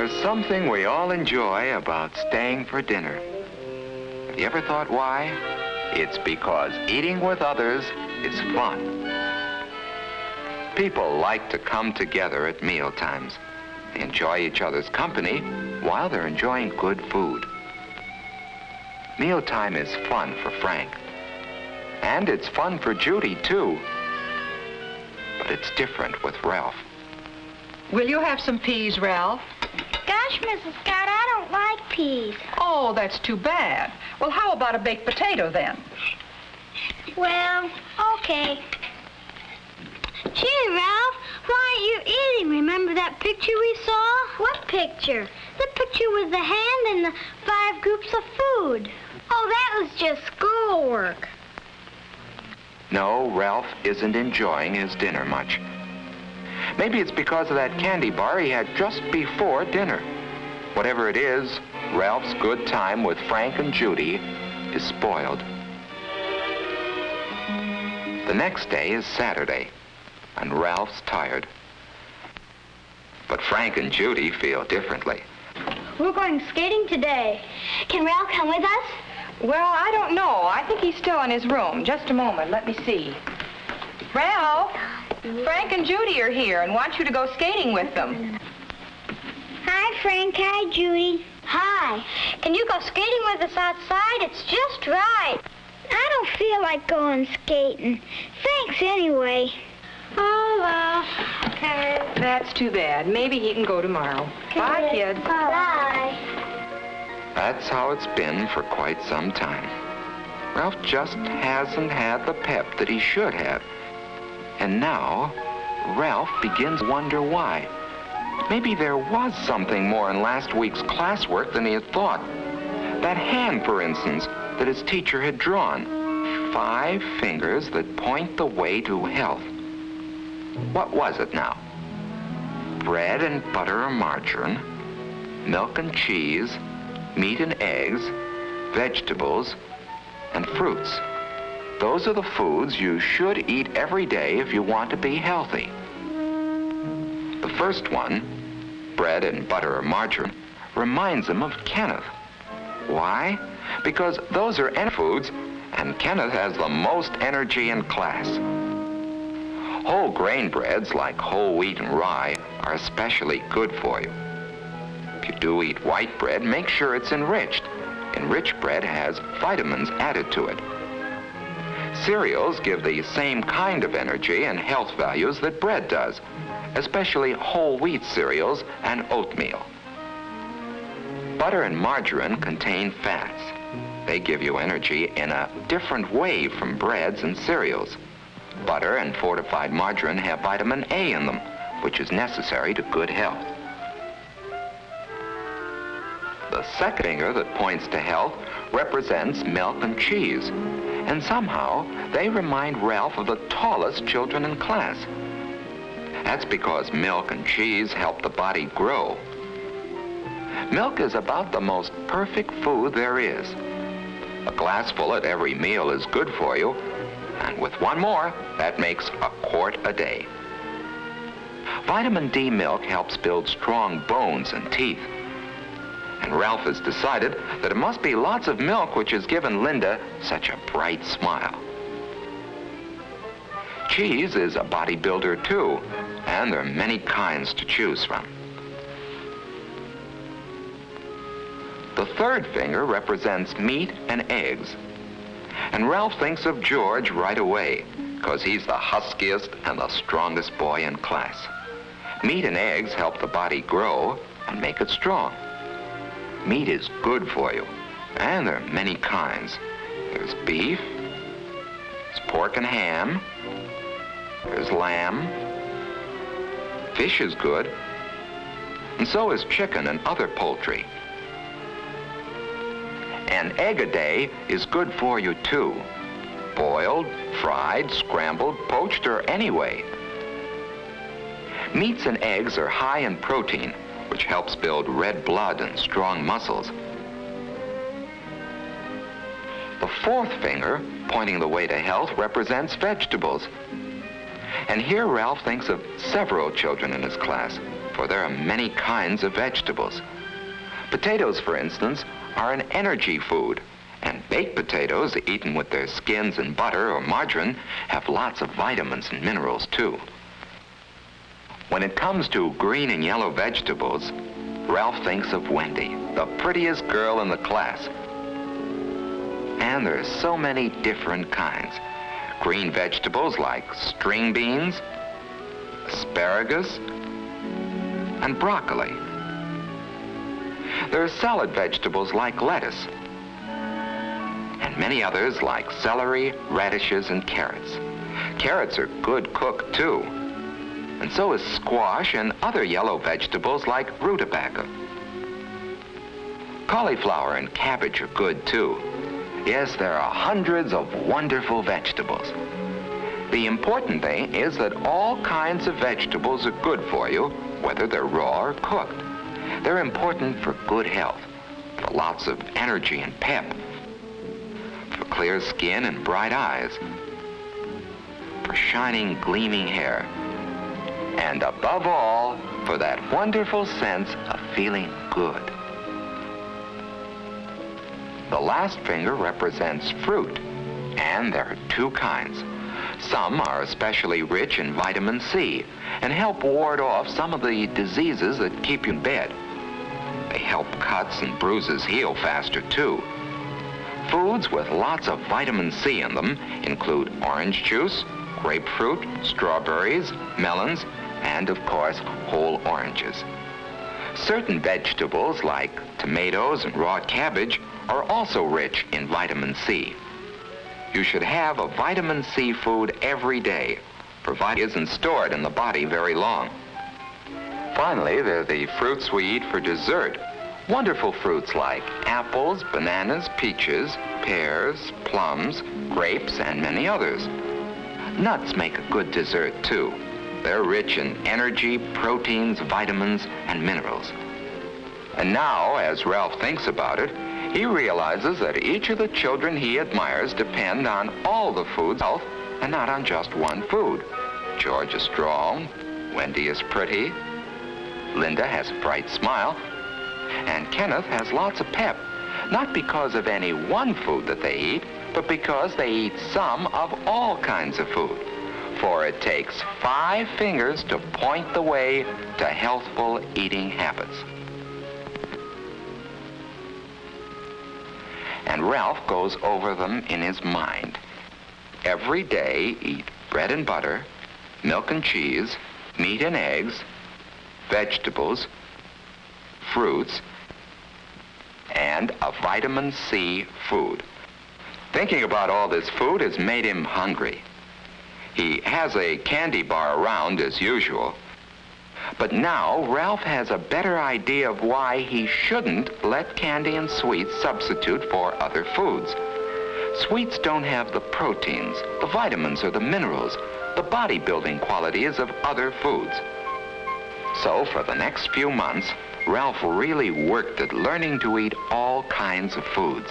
There's something we all enjoy about staying for dinner. Have you ever thought why? It's because eating with others is fun. People like to come together at meal times. They enjoy each other's company while they're enjoying good food. Mealtime is fun for Frank. And it's fun for Judy, too. But it's different with Ralph. Will you have some peas, Ralph? Gosh, Mrs. Scott, I don't like peas. Oh, that's too bad. Well, how about a baked potato, then? Well, okay. Gee, Ralph, why aren't you eating? Remember that picture we saw? What picture? The picture with the hand and the 5 groups of food. Oh, that was just schoolwork. No, Ralph isn't enjoying his dinner much. Maybe it's because of that candy bar he had just before dinner. Whatever it is, Ralph's good time with Frank and Judy is spoiled. The next day is Saturday, and Ralph's tired. But Frank and Judy feel differently. We're going skating today. Can Ralph come with us? Well, I don't know. I think he's still in his room. Just a moment. Let me see. Ralph, Frank and Judy are here and want you to go skating with them. Hi, Frank. Hi, Judy. Hi. Can you go skating with us outside? It's just right. I don't feel like going skating. Thanks anyway. Oh, well, okay. That's too bad. Maybe he can go tomorrow. Bye, kids. Bye. That's how it's been for quite some time. Ralph just hasn't had the pep that he should have. And now, Ralph begins to wonder why. Maybe there was something more in last week's classwork than he had thought. That hand, for instance, that his teacher had drawn. 5 fingers that point the way to health. What was it now? Bread and butter or margarine, milk and cheese, meat and eggs, vegetables, and fruits. Those are the foods you should eat every day if you want to be healthy. The first one, bread and butter or margarine, reminds him of Kenneth. Why? Because those are foods, and Kenneth has the most energy in class. Whole grain breads like whole wheat and rye are especially good for you. If you do eat white bread, make sure it's enriched. Enriched bread has vitamins added to it. Cereals give the same kind of energy and health values that bread does, especially whole wheat cereals and oatmeal. Butter and margarine contain fats. They give you energy in a different way from breads and cereals. Butter and fortified margarine have vitamin A in them, which is necessary to good health. The second finger that points to health represents milk and cheese, and somehow they remind Ralph of the tallest children in class. That's because milk and cheese help the body grow. Milk is about the most perfect food there is. A glassful at every meal is good for you, and with one more, that makes a quart a day. Vitamin D milk helps build strong bones and teeth. And Ralph has decided that it must be lots of milk which has given Linda such a bright smile. Cheese is a bodybuilder too, and there are many kinds to choose from. The third finger represents meat and eggs. And Ralph thinks of George right away, because he's the huskiest and the strongest boy in class. Meat and eggs help the body grow and make it strong. Meat is good for you, and there are many kinds. There's beef, there's pork and ham, there's lamb, fish is good, and so is chicken and other poultry. An egg a day is good for you too. Boiled, fried, scrambled, poached, or any way. Meats and eggs are high in protein, which helps build red blood and strong muscles. The fourth finger, pointing the way to health, represents vegetables. And here Ralph thinks of several children in his class. for there are many kinds of vegetables. Potatoes, for instance, are an energy food, and baked potatoes, eaten with their skins and butter or margarine, have lots of vitamins and minerals too. When it comes to green and yellow vegetables, Ralph thinks of Wendy, the prettiest girl in the class. And there are so many different kinds. Green vegetables like string beans, asparagus, and broccoli. There are salad vegetables like lettuce, and many others like celery, radishes, and carrots. Carrots are good cooked too, and so is squash and other yellow vegetables like rutabaga. Cauliflower and cabbage are good too. Yes, there are hundreds of wonderful vegetables. The important thing is that all kinds of vegetables are good for you, whether they're raw or cooked. They're important for good health, for lots of energy and pep, for clear skin and bright eyes, for shining, gleaming hair, and above all, for that wonderful sense of feeling good. The last finger represents fruit, and there are two kinds. Some are especially rich in vitamin C and help ward off some of the diseases that keep you in bed. They help cuts and bruises heal faster too. Foods with lots of vitamin C in them include orange juice, grapefruit, strawberries, melons, and of course, whole oranges. Certain vegetables like tomatoes and raw cabbage are also rich in vitamin C. You should have a vitamin C food every day, provided it isn't stored in the body very long. Finally, there are the fruits we eat for dessert. Wonderful fruits like apples, bananas, peaches, pears, plums, grapes, and many others. Nuts make a good dessert too. They're rich in energy, proteins, vitamins, and minerals. And now, as Ralph thinks about it, he realizes that each of the children he admires depend on all the food's health and not on just one food. George is strong, Wendy is pretty, Linda has a bright smile, and Kenneth has lots of pep, not because of any one food that they eat, but because they eat some of all kinds of food. For it takes 5 fingers to point the way to healthful eating habits. And Ralph goes over them in his mind. Every day, eat bread and butter, milk and cheese, meat and eggs, vegetables, fruits, and a vitamin C food. Thinking about all this food has made him hungry. He has a candy bar around as usual. But now Ralph has a better idea of why he shouldn't let candy and sweets substitute for other foods. Sweets don't have the proteins, the vitamins, or the minerals, the bodybuilding qualities of other foods. So for the next few months, Ralph really worked at learning to eat all kinds of foods.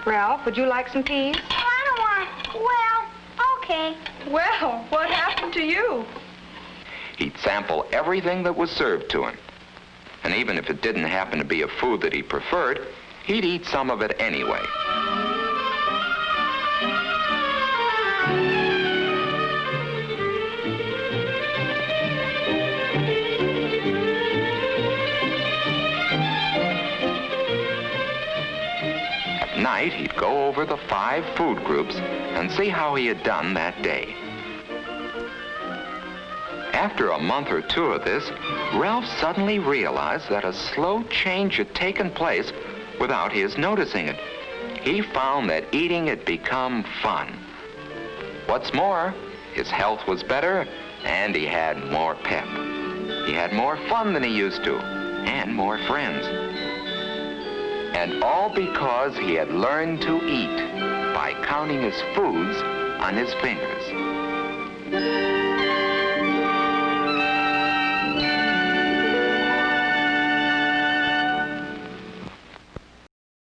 Ralph, would you like some peas? I don't want... Well, okay. Well, what happened to you? He'd sample everything that was served to him. And even if it didn't happen to be a food that he preferred, he'd eat some of it anyway. At night, he'd go over the 5 food groups and see how he had done that day. After a month or 2 of this, Ralph suddenly realized that a slow change had taken place without his noticing it. He found that eating had become fun. What's more, his health was better and he had more pep. He had more fun than he used to, and more friends. And all because he had learned to eat by counting his foods on his fingers.